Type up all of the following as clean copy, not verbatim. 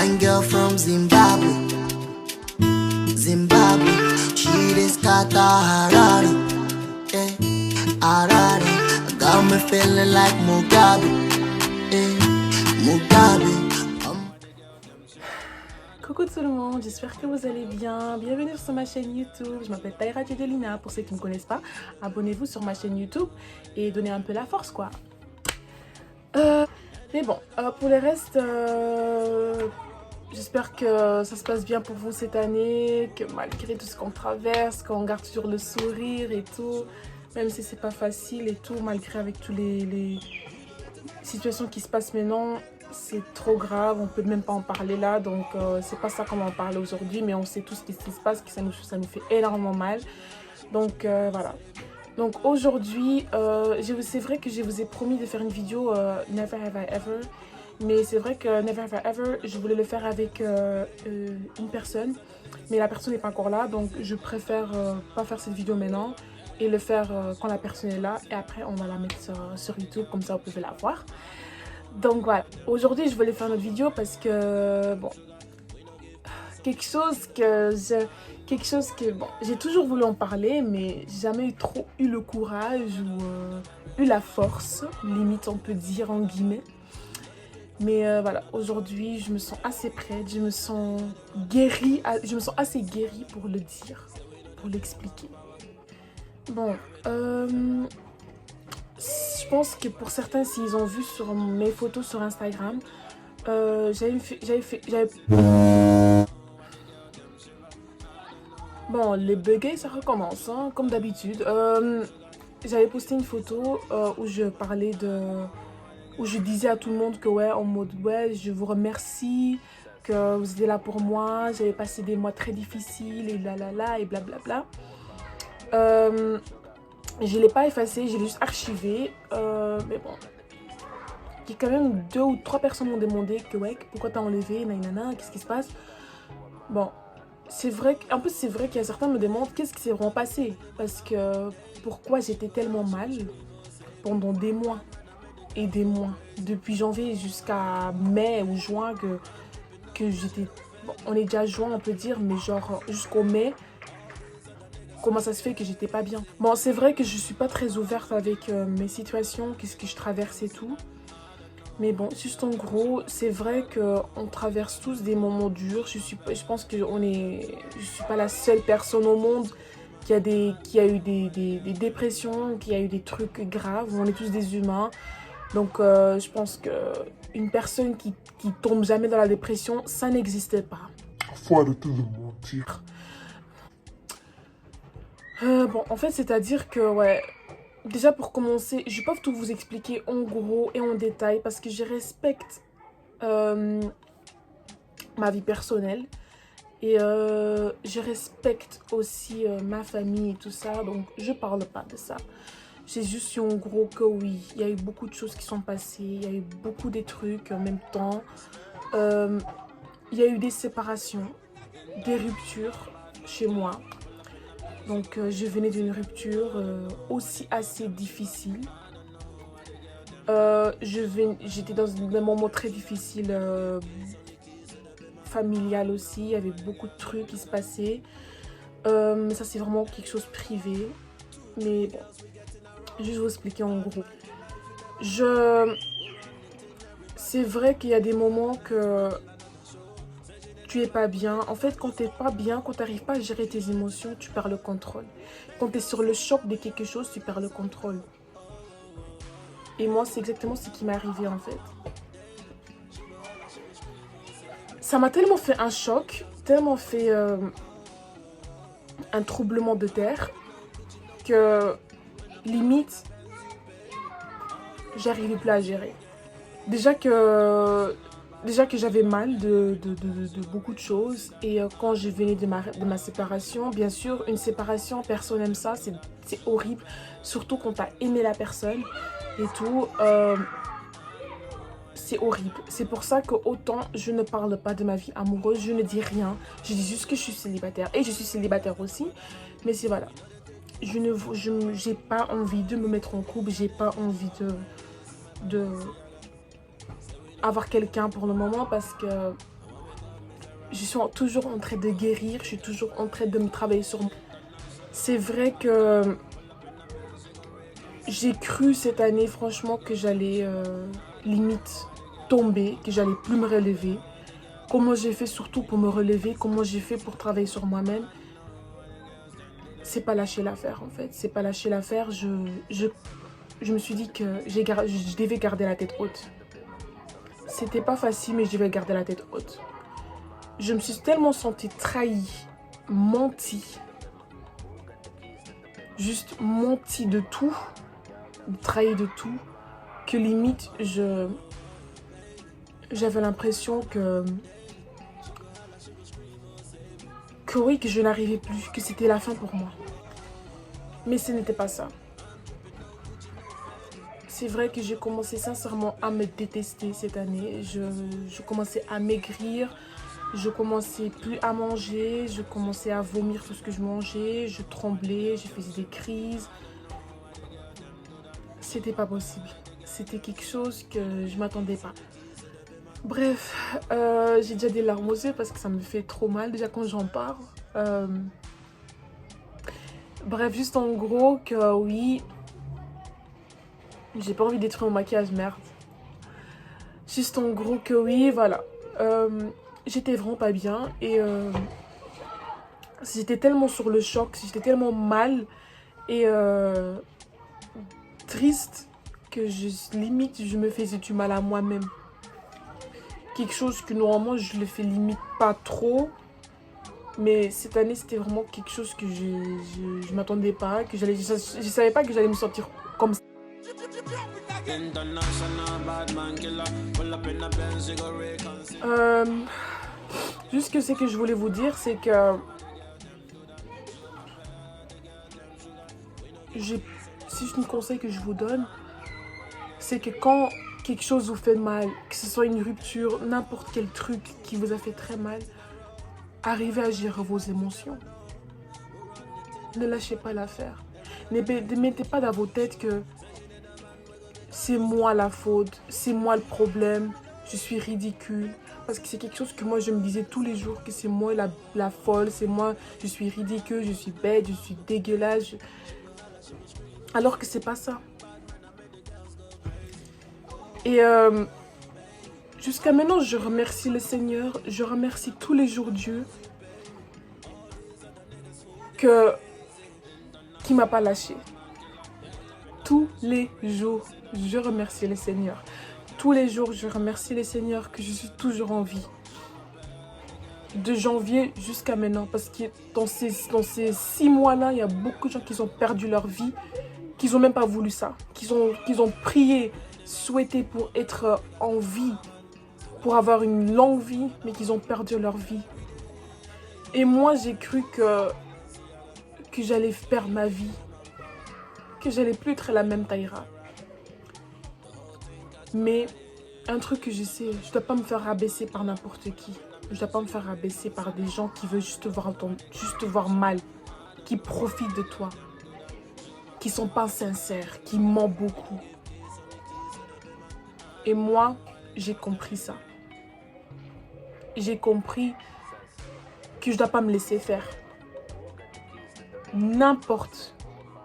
Fine girl from Zimbabwe, Zimbabwe. She is Kata Harare, eh, Harare. Got me feeling like Mugabe, eh, Mugabe. Coucou tout le monde, j'espère que vous allez bien. Bienvenue sur ma chaîne YouTube. Je m'appelle Taïra Djedelina. Pour ceux qui ne me connaissent pas, abonnez-vous sur ma chaîne YouTube et donnez un peu la force, quoi. Mais bon, pour le reste, j'espère que ça se passe bien pour vous cette année, que malgré tout ce qu'on traverse, qu'on garde toujours le sourire et tout, même si c'est pas facile et tout, malgré avec toutes les situations qui se passent maintenant, c'est trop grave, on peut même pas en parler là, donc c'est pas ça qu'on va en parler aujourd'hui, mais on sait tous ce qui se passe, que ça nous fait énormément mal, donc voilà. Donc aujourd'hui, c'est vrai que je vous ai promis de faire une vidéo Never Have I Ever. Mais c'est vrai que Never Have I Ever, je voulais le faire avec une personne. Mais la personne n'est pas encore là. Donc je préfère pas faire cette vidéo maintenant. Et le faire quand la personne est là. Et après on va la mettre sur YouTube. Comme ça vous pouvez la voir. Donc voilà. Aujourd'hui je voulais faire notre vidéo parce que... Bon... Quelque chose que bon, j'ai toujours voulu en parler, mais jamais trop eu le courage ou eu la force, limite on peut dire en guillemets. Mais voilà, aujourd'hui je me sens assez prête, je me sens assez guérie pour le dire, pour l'expliquer. Bon, je pense que pour certains, s'ils ont vu sur mes photos sur Instagram, j'avais... Bon, les buggés, ça recommence, hein, comme d'habitude. J'avais posté une photo où je parlais où je disais à tout le monde que ouais, en mode ouais, je vous remercie, que vous étiez là pour moi, j'avais passé des mois très difficiles et là et blablabla. Je ne l'ai pas effacé, je l'ai juste archivé. Mais bon, il y a quand même 2 ou 3 personnes m'ont demandé que ouais, pourquoi t'as enlevé, nanana, qu'est-ce qui se passe. Bon. C'est vrai, en plus c'est vrai qu'il y a certains me demandent qu'est-ce qui s'est vraiment passé. Parce que pourquoi j'étais tellement mal pendant des mois et des mois. Depuis janvier jusqu'à mai ou juin que j'étais... Bon, on est déjà juin on peut dire, mais genre jusqu'au mai, comment ça se fait que j'étais pas bien. Bon c'est vrai que je suis pas très ouverte avec mes situations, qu'est-ce que je traverse et tout. Mais bon, juste en gros, c'est vrai qu'on traverse tous des moments durs. Je pense que je suis pas la seule personne au monde qui a eu des dépressions, qui a eu des trucs graves. On est tous des humains. Donc je pense qu'une personne qui tombe jamais dans la dépression, ça n'existait pas. Faut arrêter de mentir. Bon, en fait, c'est-à-dire que, ouais... Déjà pour commencer, je ne vais pas tout vous expliquer en gros et en détail parce que je respecte ma vie personnelle et je respecte aussi ma famille et tout ça, donc je parle pas de ça. J'ai juste su en gros que oui, il y a eu beaucoup de choses qui sont passées, il y a eu beaucoup de trucs en même temps. Il y a eu des séparations, des ruptures chez moi. Donc je venais d'une rupture aussi assez difficile. J'étais dans un moment très difficile familial aussi. Il y avait beaucoup de trucs qui se passaient. Ça c'est vraiment quelque chose de privé. Mais bon, juste vous expliquer en gros. C'est vrai qu'il y a des moments que tu es pas bien. En fait, quand tu n'es pas bien, quand tu n'arrives pas à gérer tes émotions, tu perds le contrôle. Quand tu es sur le choc de quelque chose, tu perds le contrôle. Et moi, c'est exactement ce qui m'est arrivé en fait. Ça m'a tellement fait un choc, tellement fait un troublement de terre, que limite, j'arrivais plus à gérer. Déjà que j'avais mal de beaucoup de choses. Et quand je venais de ma séparation, bien sûr, une séparation, personne n'aime ça, c'est horrible. Surtout quand tu as aimé la personne et tout. C'est horrible. C'est pour ça que autant je ne parle pas de ma vie amoureuse, je ne dis rien. Je dis juste que je suis célibataire. Et je suis célibataire aussi. Mais c'est voilà. Je n'ai pas envie de me mettre en couple. J'ai pas envie de avoir quelqu'un pour le moment parce que je suis toujours en train de guérir, je suis toujours en train de me travailler sur moi. C'est vrai que j'ai cru cette année, franchement, que j'allais limite tomber, que j'allais plus me relever. Comment j'ai fait surtout pour me relever, comment j'ai fait pour travailler sur moi-même. C'est pas lâcher l'affaire en fait, c'est pas lâcher l'affaire. Je me suis dit que je devais garder la tête haute. C'était pas facile, mais je devais garder la tête haute. Je me suis tellement sentie trahie, mentie. Juste mentie de tout, trahie de tout, que limite j'avais l'impression que oui, que je n'arrivais plus, que c'était la fin pour moi. Mais ce n'était pas ça. C'est vrai que j'ai commencé sincèrement à me détester cette année. Je commençais à maigrir, je commençais plus à manger, je commençais à vomir tout ce que je mangeais, je tremblais, je faisais des crises. C'était pas possible. C'était quelque chose que je m'attendais pas. Bref, j'ai déjà des larmes aux yeux parce que ça me fait trop mal déjà quand j'en parle. Bref, juste en gros que oui, j'ai pas envie de détruire mon maquillage, merde. Juste en gros que oui, voilà. J'étais vraiment pas bien et j'étais tellement sur le choc, j'étais tellement mal et triste que limite je me faisais du mal à moi-même. Quelque chose que normalement je le fais limite pas trop. Mais cette année c'était vraiment quelque chose que je m'attendais pas. Que je savais pas que j'allais me sentir comme ça. Juste que ce que je voulais vous dire c'est que si je me conseille que je vous donne, c'est que quand quelque chose vous fait mal, que ce soit une rupture, n'importe quel truc qui vous a fait très mal, arrivez à gérer vos émotions. Ne lâchez pas l'affaire. Ne mettez pas dans vos têtes que c'est moi la faute, c'est moi le problème, je suis ridicule. Parce que c'est quelque chose que moi je me disais tous les jours, que c'est moi la folle, c'est moi, je suis ridicule, je suis bête, je suis dégueulasse. Alors que c'est pas ça. Et jusqu'à maintenant, je remercie le Seigneur, je remercie tous les jours Dieu qui m'a pas lâché. Tous les jours, je remercie le Seigneur. Tous les jours, je remercie le Seigneur que je suis toujours en vie. De janvier jusqu'à maintenant, parce que dans ces 6 mois-là, il y a beaucoup de gens qui ont perdu leur vie, qui n'ont même pas voulu ça, qui ont prié, souhaité pour être en vie, pour avoir une longue vie, mais qu'ils ont perdu leur vie. Et moi, j'ai cru que j'allais perdre ma vie, que j'allais plus être la même Taïra. Mais un truc que je sais, je ne dois pas me faire rabaisser par n'importe qui. Je ne dois pas me faire rabaisser par des gens qui veulent juste te voir mal, qui profitent de toi, qui ne sont pas sincères, qui mentent beaucoup. Et moi, j'ai compris ça. J'ai compris que je ne dois pas me laisser faire. N'importe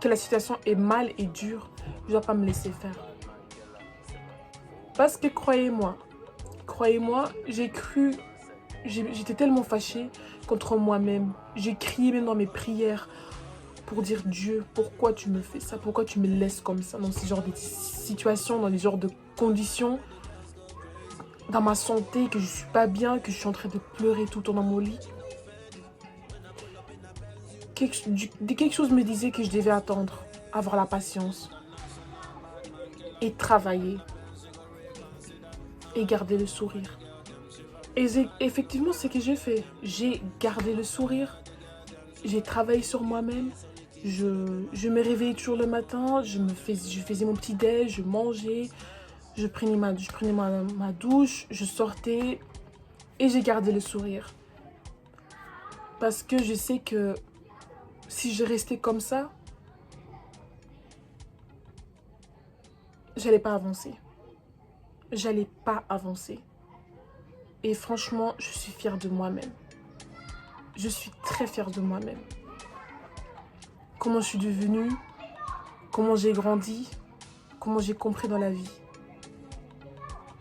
que la situation est mal et dure, je ne dois pas me laisser faire. Parce que croyez-moi, j'étais tellement fâchée contre moi-même. J'ai crié même dans mes prières pour dire Dieu, pourquoi tu me fais ça? Pourquoi tu me laisses comme ça dans ce genre de situations, dans les genres de conditions, dans ma santé, que je ne suis pas bien, que je suis en train de pleurer tout le temps dans mon lit. Quelque chose me disait que je devais attendre, avoir la patience et travailler et garder le sourire. Et effectivement, c'est ce que j'ai fait. J'ai gardé le sourire, j'ai travaillé sur moi-même, je me réveillais toujours le matin, je faisais mon petit déj, je mangeais, je prenais ma douche, je sortais et j'ai gardé le sourire. Parce que je sais que si je restais comme ça, j'allais pas avancer. J'allais pas avancer. Et franchement, je suis fière de moi-même. Je suis très fière de moi-même. Comment je suis devenue, comment j'ai grandi, comment j'ai compris dans la vie.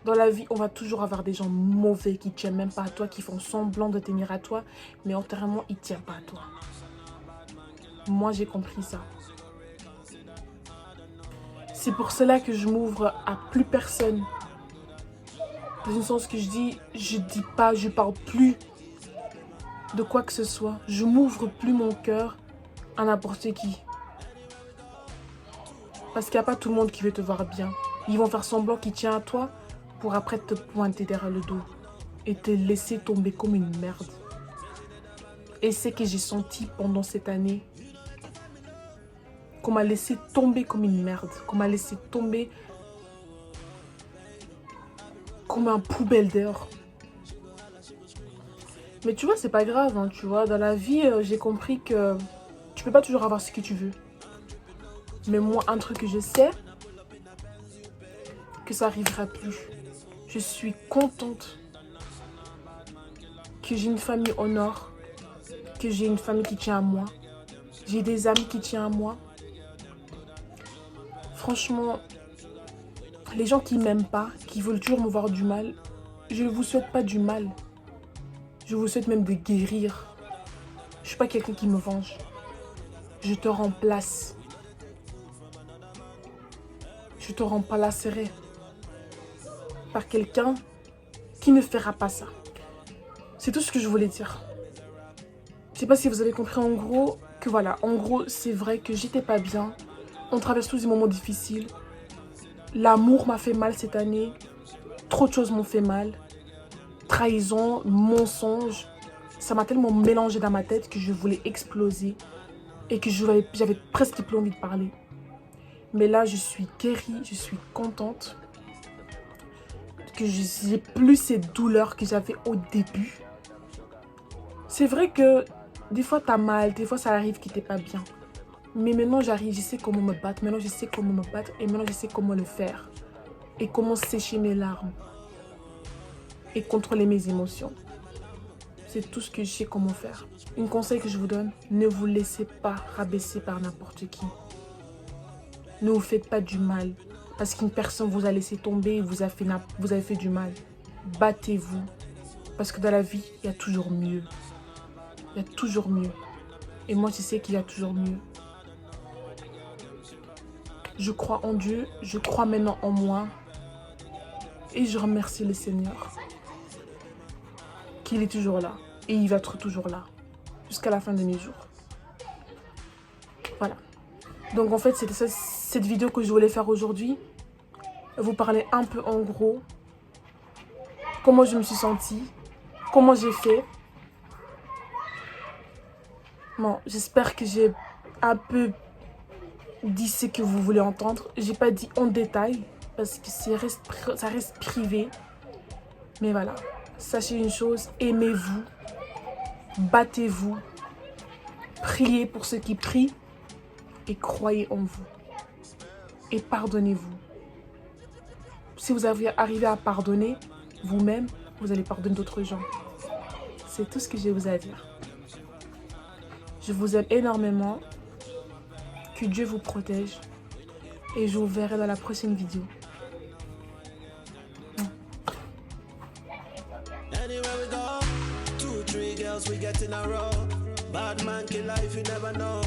Dans la vie, on va toujours avoir des gens mauvais qui ne tiennent même pas à toi, qui font semblant de tenir à toi, mais entièrement, ils ne tiennent pas à toi. Moi, j'ai compris ça. C'est pour cela que je m'ouvre à plus personne. Dans le sens que je dis pas, je parle plus de quoi que ce soit. Je m'ouvre plus mon cœur à n'importe qui. Parce qu'il n'y a pas tout le monde qui veut te voir bien. Ils vont faire semblant qu'ils tiennent à toi pour après te pointer derrière le dos et te laisser tomber comme une merde. Et c'est que j'ai senti pendant cette année qu'on m'a laissé tomber comme une merde, qu'on m'a laissé tomber comme un poubelle dehors. Mais tu vois, c'est pas grave, hein, tu vois. Dans la vie, j'ai compris que tu peux pas toujours avoir ce que tu veux. Mais moi, un truc que je sais, que ça arrivera plus. Je suis contente que j'ai une famille au nord, que j'ai une famille qui tient à moi. J'ai des amis qui tiennent à moi. Franchement, les gens qui m'aiment pas, qui veulent toujours me voir du mal, je ne vous souhaite pas du mal. Je vous souhaite même de guérir. Je ne suis pas quelqu'un qui me venge. Je te remplace. Je te remplacerai par quelqu'un qui ne fera pas ça. C'est tout ce que je voulais dire. Je ne sais pas si vous avez compris en gros que voilà, en gros, c'est vrai que j'étais pas bien. On traverse tous des moments difficiles. L'amour m'a fait mal cette année. Trop de choses m'ont fait mal. Trahison, mensonge. Ça m'a tellement mélangé dans ma tête que je voulais exploser. Et que j'avais presque plus envie de parler. Mais là, je suis guérie, je suis contente. Que je n'ai plus ces douleurs que j'avais au début. C'est vrai que des fois, tu as mal, des fois, ça arrive que tu n'es pas bien. Mais maintenant, j'arrive, je sais comment me battre. Maintenant, je sais comment me battre. Et maintenant, je sais comment le faire. Et comment sécher mes larmes. Et contrôler mes émotions. C'est tout ce que je sais comment faire. Un conseil que je vous donne, ne vous laissez pas rabaisser par n'importe qui. Ne vous faites pas du mal. Parce qu'une personne vous a laissé tomber et vous avez fait du mal. Battez-vous. Parce que dans la vie, il y a toujours mieux. Il y a toujours mieux. Et moi, je sais qu'il y a toujours mieux. Je crois en Dieu, je crois maintenant en moi et je remercie le Seigneur qu'il est toujours là et il va être toujours là jusqu'à la fin de mes jours. Voilà. Donc en fait, c'était cette vidéo que je voulais faire aujourd'hui. Vous parler un peu en gros comment je me suis sentie, comment j'ai fait. Bon, j'espère que j'ai un peu dit ce que vous voulez entendre. J'ai pas dit en détail parce que ça reste privé. Mais voilà, sachez une chose, aimez-vous, battez-vous, priez pour ceux qui prient et croyez en vous. Et pardonnez-vous. Si vous arrivez à pardonner vous-même, vous allez pardonner d'autres gens. C'est tout ce que j'ai à vous dire. Je vous aime énormément. Que Dieu vous protège. Et je vous verrai dans la prochaine vidéo. Anywhere we go, 2, 3 girls we get in a row. Bad man kill life, you never know.